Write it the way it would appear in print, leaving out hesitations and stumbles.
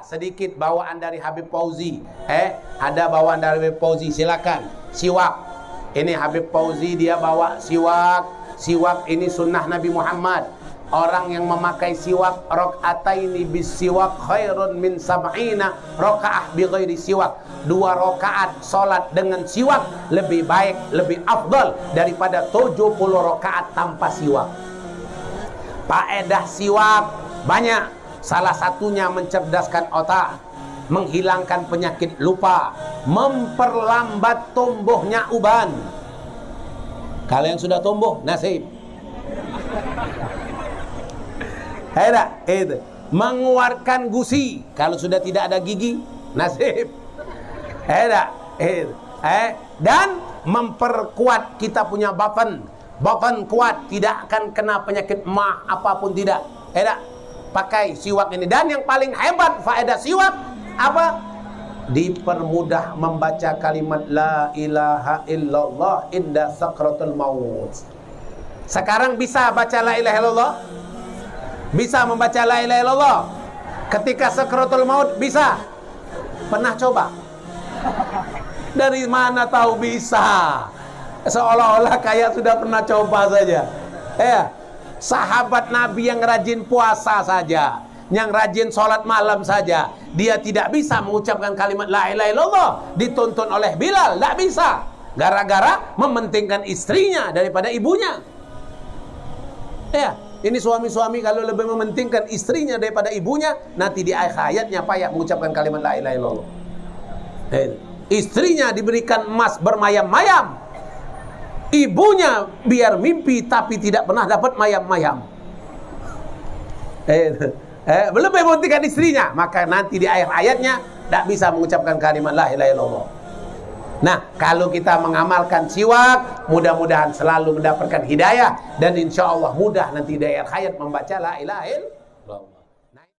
sedikit bawaan dari Habib Fauzi. Ada bawaan dari Habib Fauzi, silakan. Siwak. Ini Habib Fauzi dia bawa siwak. Siwak ini sunnah Nabi Muhammad. Orang yang memakai siwak rakaataini bis siwak khairun min sab'ina rakaah bi ghairi siwak. 2 rakaat salat dengan siwak lebih baik, lebih afdal daripada 70 rakaat tanpa siwak. Faedah siwak banyak. Salah satunya mencerdaskan otak, menghilangkan penyakit lupa, memperlambat tumbuhnya uban. Kalau yang sudah tumbuh, nasib. Itu mengeluarkan gusi. Kalau sudah tidak ada gigi, nasib. Dan memperkuat kita punya batan kuat, tidak akan kena penyakit mah apapun tidak. Pakai siwak ini. Dan yang paling hebat faedah siwak apa? Dipermudah membaca kalimat la ilaha illallah inda sakratul maut. Sekarang bisa baca la ilaha illallah? Bisa membaca la ilaha illallah ketika sakratul maut? Bisa. Pernah coba? Dari mana tahu bisa? Seolah-olah kayak sudah pernah coba saja. Sahabat Nabi yang rajin puasa saja, yang rajin sholat malam saja, dia tidak bisa mengucapkan kalimat la ilaha illallah, dituntun oleh Bilal, tidak bisa, gara-gara mementingkan istrinya daripada ibunya. Ini suami-suami kalau lebih mementingkan istrinya daripada ibunya, nanti di akhir hayatnya payah mengucapkan kalimat la ilaha illallah. Istrinya diberikan emas bermayam-mayam, ibunya biar mimpi tapi tidak pernah dapat mayam-mayam. Belum mementingkan istrinya, maka nanti di akhir ayatnya tidak bisa mengucapkan kalimat la ilaha illallah. Nah, kalau kita mengamalkan siwak, mudah-mudahan selalu mendapatkan hidayah, dan insya Allah mudah nanti di akhir hayat membaca la ilaha illallah.